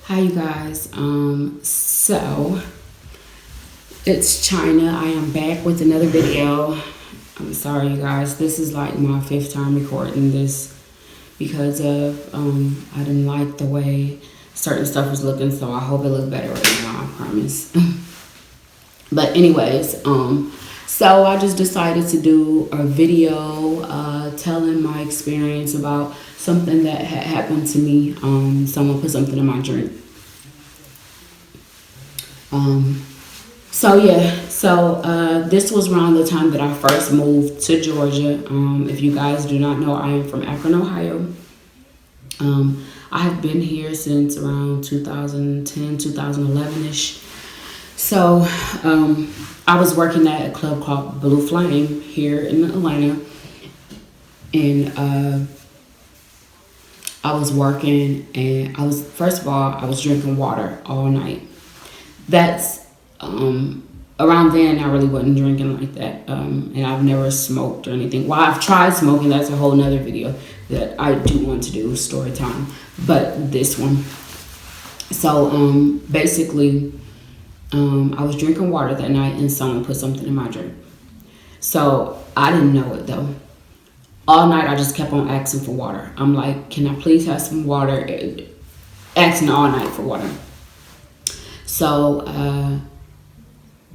Hi you guys. So it's China. I am back with another video. I'm sorry you guys. This is like my 5th time recording this because of I didn't like the way certain stuff was looking, so I hope it looks better right now, I promise. But anyways, so I just decided to do a video telling my experience about something that had happened to me. Someone put something in my drink. This was around the time that I first moved to Georgia. If you guys do not know, I am from Akron, Ohio. I have been here since around 2010, 2011-ish. So I was working at a club called Blue Flame here in Atlanta. And I was working and first of all, I was drinking water all night. That's around then I really wasn't drinking like that. And I've never smoked or anything. Well, I've tried smoking. That's a whole nother video that I do want to do, story time. But this one. So basically, I was drinking water that night and someone put something in my drink. So I didn't know it though. All night I just kept on asking for water. I'm like, can I please have some water? Asking all night for water. So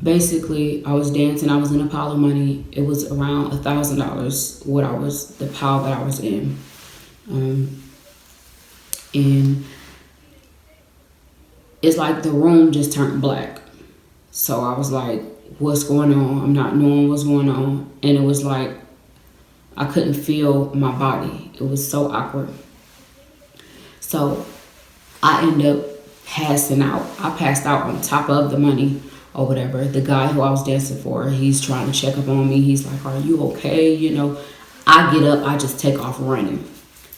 basically I was dancing. I was in a pile of money. It was around $1,000 the pile that I was in. And it's like the room just turned black. So I was like, what's going on? I'm not knowing what's going on. And it was like, I couldn't feel my body. It was so awkward. So I ended up passing out. I passed out on top of the money or whatever. The guy who I was dancing for, he's trying to check up on me. He's like, are you okay? You know, I get up, I just take off running.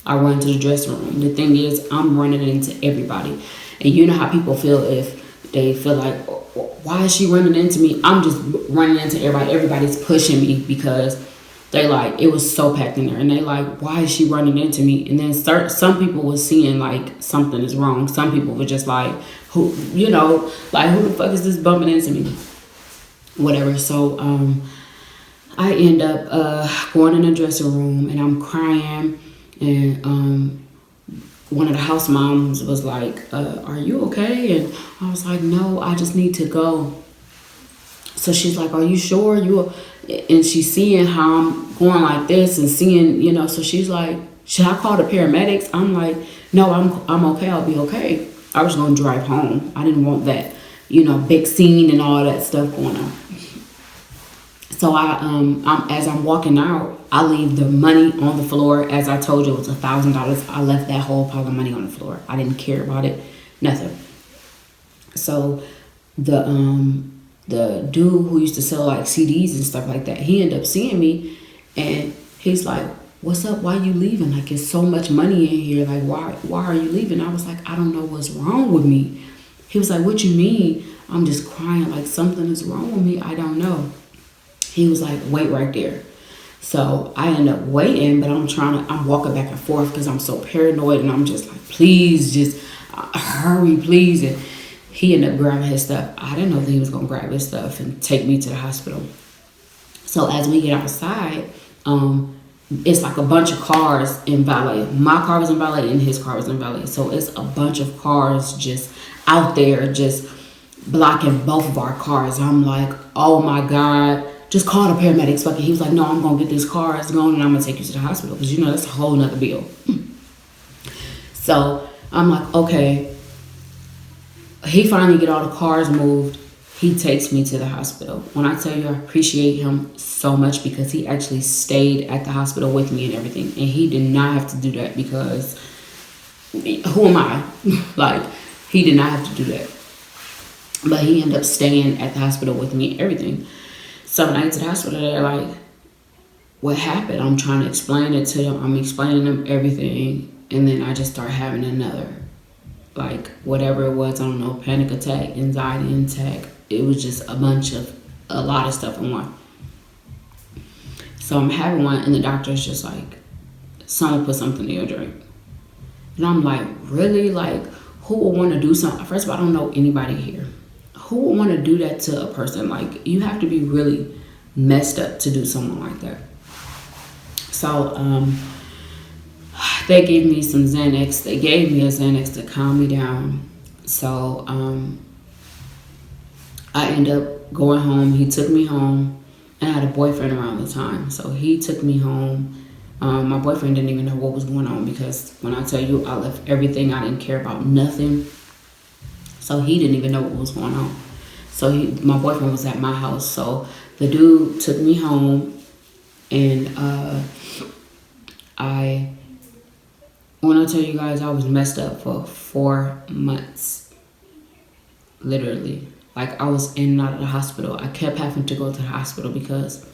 I run to the dressing room. The thing is, I'm running into everybody. And you know how people feel if they feel like, why is she running into me? I'm just running into everybody. Everybody's pushing me because they like, it was so packed in there. And they like, why is she running into me? And then some people were seeing like something is wrong. Some people were just like, who the fuck is this bumping into me? Whatever. So I end up going in the dressing room and I'm crying. And one of the house moms was like, are you okay? And I was like, no, I just need to go. So she's like, are you sure? And she's seeing how I'm going like this and seeing, you know, so she's like, should I call the paramedics? I'm like, no, I'm okay. I'll be okay. I was going to drive home. I didn't want that, you know, big scene and all that stuff going on. So as I'm walking out, I leave the money on the floor. As I told you, it was $1,000. I left that whole pile of money on the floor. I didn't care about it, nothing. So the dude who used to sell like CDs and stuff like that, he ended up seeing me and he's like, what's up? Why you leaving? Like, it's so much money in here. Like, why are you leaving? I was like, I don't know what's wrong with me. He was like, what you mean? I'm just crying like something is wrong with me. I don't know. He was like, wait right there. So I end up waiting, but I'm walking back and forth because I'm so paranoid and I'm just like, please just hurry, please. And he ended up grabbing his stuff. I didn't know that he was going to grab his stuff and take me to the hospital. So as we get outside, it's like a bunch of cars in valet. My car was in valet and his car was in valet. So it's a bunch of cars just out there just blocking both of our cars. I'm like, oh my God, just call the paramedics. Fuck it. He was like, no, I'm going to get this car. It's going and I'm going to take you to the hospital. Because, you know, that's a whole nother bill. So I'm like, okay. He finally get all the cars moved. He takes me to the hospital. When I tell you I appreciate him so much because he actually stayed at the hospital with me and everything. And he did not have to do that because who am I? Like, he did not have to do that. But he ended up staying at the hospital with me and everything. So when I get to the hospital, they're like, what happened? I'm trying to explain it to them. I'm explaining them everything. And then I just start having another, like, whatever it was, I don't know, panic attack, anxiety attack. It was just a lot of stuff in one. So I'm having one, and the doctor's just like, someone put something in your drink. And I'm like, really? Like, who would want to do something? First of all, I don't know anybody here. Who would want to do that to a person? Like, you have to be really messed up to do something like that. So, they gave me some Xanax. They gave me a Xanax to calm me down. So, I ended up going home. He took me home, and I had a boyfriend around the time. So he took me home. My boyfriend didn't even know what was going on, because when I tell you I left everything, I didn't care about nothing. So he didn't even know what was going on. So my boyfriend was at my house. So the dude took me home, and when I tell you guys, I was messed up for 4 months, literally. Like, I was in and out of the hospital. I kept having to go to the hospital because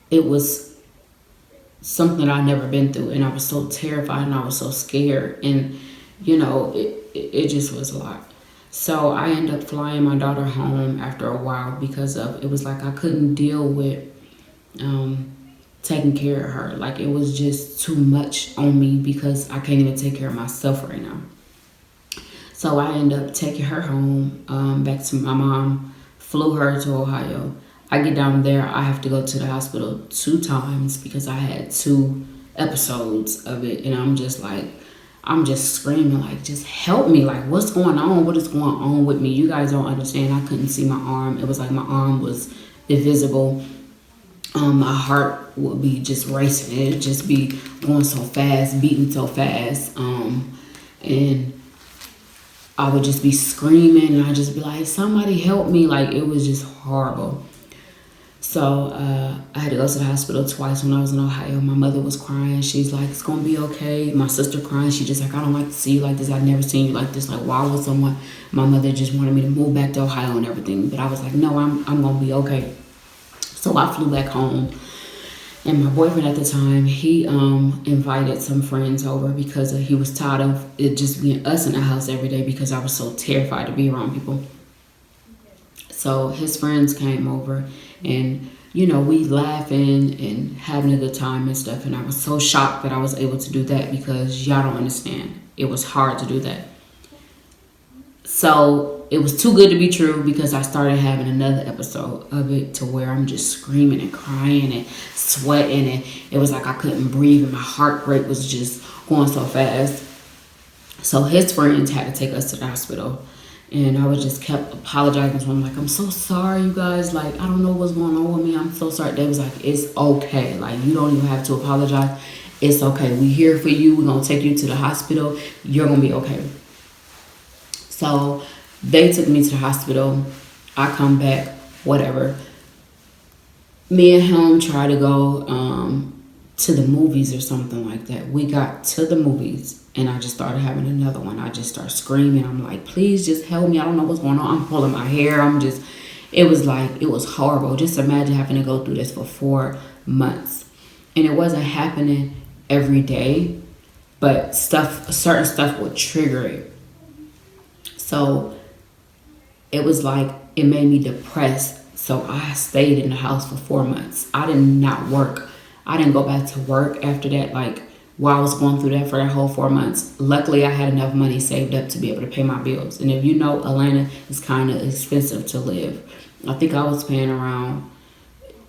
it was something I'd never been through, and I was so terrified and I was so scared, and you know, it just was a lot. So I ended up flying my daughter home after a while, because it was like I couldn't deal with taking care of her. Like, it was just too much on me, because I can't even take care of myself right now. So I ended up taking her home, back to my mom, flew her to Ohio. I get down there, I have to go to the hospital 2 times because I had 2 episodes of it. And I'm just screaming, like, just help me. Like, what's going on? What is going on with me? You guys don't understand. I couldn't see my arm. It was like my arm was invisible. My heart would be just racing. It would just be going so fast, beating so fast. And I would just be screaming, and I'd just be like, somebody help me. Like, it was just horrible. So I had to go to the hospital twice when I was in Ohio. My mother was crying. She's like, it's going to be okay. My sister crying. She just like, I don't like to see you like this. I've never seen you like this. Like, why would someone? My mother just wanted me to move back to Ohio and everything. But I was like, no, I'm going to be okay. So I flew back home. And my boyfriend at the time, he invited some friends over because he was tired of it just being us in the house every day, because I was so terrified to be around people. So his friends came over, and, you know, we laughing and having a good time and stuff. And I was so shocked that I was able to do that, because y'all don't understand. It was hard to do that. So it was too good to be true, because I started having another episode of it to where I'm just screaming and crying and sweating. And it was like I couldn't breathe, and my heart rate was just going so fast. So his friends had to take us to the hospital. And I was just kept apologizing to him, like, I'm so sorry, you guys. Like, I don't know what's going on with me. I'm so sorry. They was like, it's okay. Like, you don't even have to apologize. It's okay. We here for you. We're going to take you to the hospital. You're going to be okay. So they took me to the hospital. I come back, whatever. Me and him try to go to the movies or something like that. We got to the movies, and I just started having another one. I just started screaming. I'm like, please just help me. I don't know what's going on. I'm pulling my hair. It was horrible. Just imagine having to go through this for 4 months. And it wasn't happening every day, but certain stuff would trigger it. So it was like, it made me depressed. So I stayed in the house for 4 months. I did not work. I didn't go back to work after that, like, while I was going through that for that whole 4 months. Luckily, I had enough money saved up to be able to pay my bills. And if you know, Atlanta is kind of expensive to live. I think I was paying around,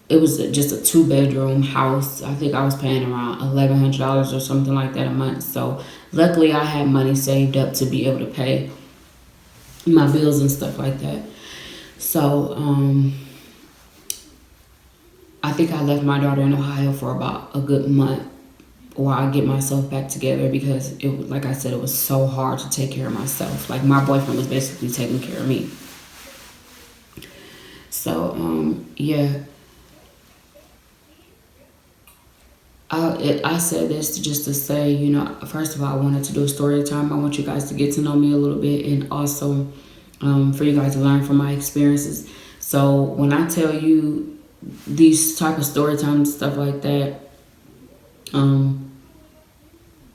it was just a 2-bedroom house. I think I was paying around $1,100 or something like that a month. So luckily, I had money saved up to be able to pay my bills and stuff like that. So I think I left my daughter in Ohio for about a good month while I get myself back together, because it, like I said, it was so hard to take care of myself. Like, my boyfriend was basically taking care of me. So yeah, I said this just to say, you know, first of all, I wanted to do a story time. I want you guys to get to know me a little bit, and also for you guys to learn from my experiences. So when I tell you these type of story times, stuff like that,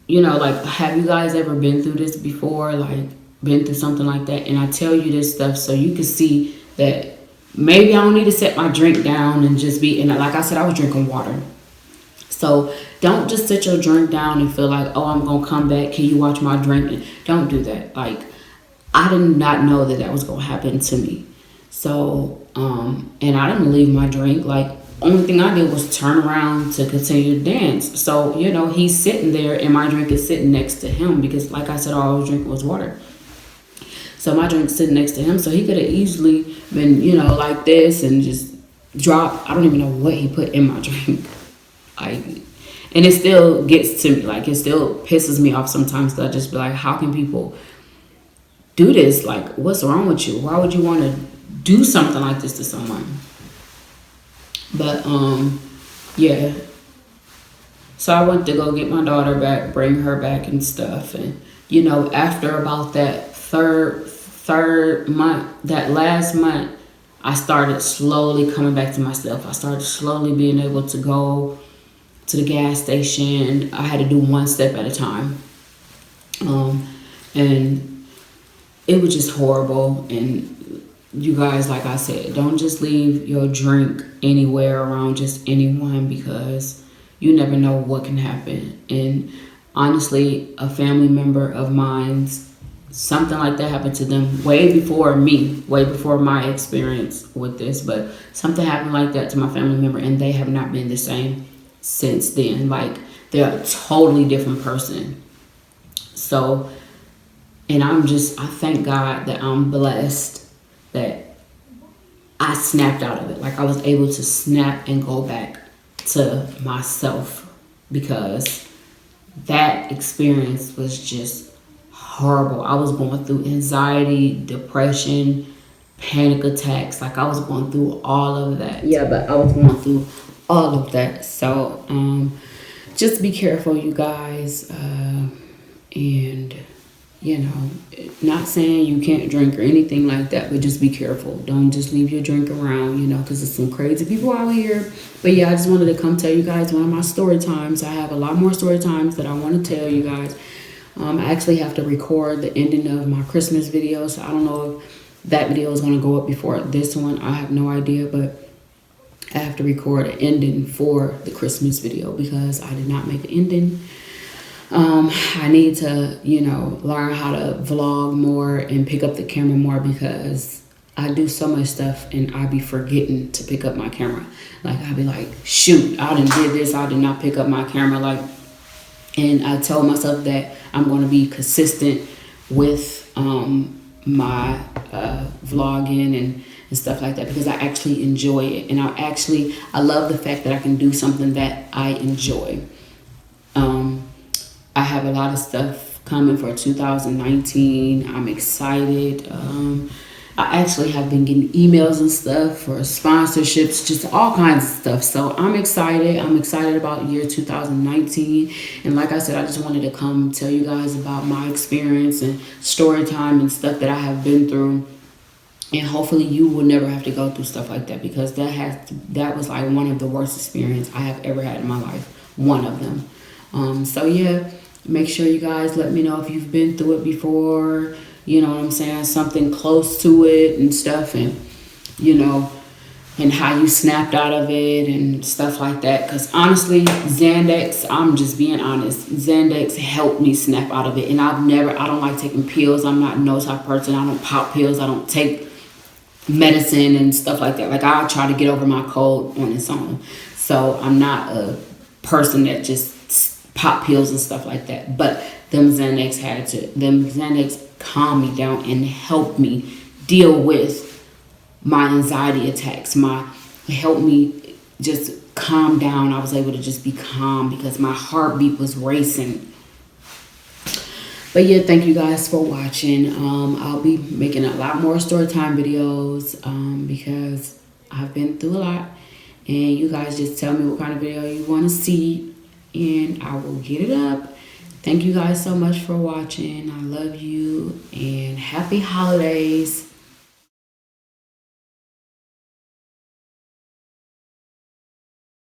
you know, like, have you guys ever been through this before? Like, been through something like that? And I tell you this stuff so you can see that maybe I don't need to set my drink down and just be, and like I said, I was drinking water. So don't just sit your drink down and feel like, oh, I'm going to come back. Can you watch my drink? Don't do that. Like, I did not know that that was going to happen to me. So, and I didn't leave my drink. Like, only thing I did was turn around to continue to dance. So, you know, he's sitting there and my drink is sitting next to him because, like I said, all I was drinking was water. So my drink's sitting next to him. So he could have easily been, you know, like this and just drop. I don't even know what he put in my drink. Like, and it still gets to me. Like, it still pisses me off sometimes. That I just be like, how can people do this? Like, what's wrong with you? Why would you want to do something like this to someone? But yeah. So I went to go get my daughter back, bring her back and stuff. And you know, after about that third month, that last month, I started slowly coming back to myself. I started slowly being able to go to the gas station. I had to do one step at a time. And it was just horrible. And you guys, like I said, don't just leave your drink anywhere around just anyone, because you never know what can happen. And honestly, a family member of mine's, something like that happened to them way before me, way before my experience with this. But something happened like that to my family member, and they have not been the same since then. Like, they're a totally different person. So, and I thank God that I'm blessed that I snapped out of it. Like, I was able to snap and go back to myself, because that experience was just horrible. I was going through anxiety, depression, panic attacks. Like, I was going through all of that. Yeah, but I was going through all of that. So just be careful, you guys. And you know, not saying you can't drink or anything like that, but just be careful. Don't just leave your drink around, you know, because there's some crazy people out here. But yeah, I just wanted to come tell you guys one of my story times. I have a lot more story times that I want to tell you guys. I actually have to record the ending of my Christmas video, so I don't know if that video is going to go up before this one. I have no idea, but I have to record an ending for the Christmas video because I did not make an ending. I need to, you know, learn how to vlog more and pick up the camera more, because I do so much stuff and I be forgetting to pick up my camera. Like, I be like, shoot, I done did this, I did not pick up my camera. Like, and I told myself that I'm going to be consistent with my vlogging and stuff like that, because I actually enjoy it. And I love the fact that I can do something that I enjoy. I have a lot of stuff coming for 2019. I'm excited. I actually have been getting emails and stuff for sponsorships, just all kinds of stuff. So I'm excited. I'm excited about year 2019. And like I said, I just wanted to come tell you guys about my experience and story time and stuff that I have been through. And hopefully you will never have to go through stuff like that, because that was like one of the worst experiences I have ever had in my life. One of them. So yeah, make sure you guys let me know if you've been through it before, you know what I'm saying, something close to it and stuff, and you know, and how you snapped out of it and stuff like that. Because honestly, Xanax, I'm just being honest, Xanax helped me snap out of it. And I don't like taking pills. I'm not no type of person. I don't pop pills. I don't take medicine and stuff like that. Like, I try to get over my cold on its own. So I'm not a person that just pop pills and stuff like that. But them Xanax calmed me down and helped me deal with my anxiety attacks. Helped me just calm down. I was able to just be calm because my heartbeat was racing. But yeah, thank you guys for watching. I'll be making a lot more storytime videos because I've been through a lot. And you guys just tell me what kind of video you want to see, and I will get it up. Thank you guys so much for watching. I love you, and happy holidays.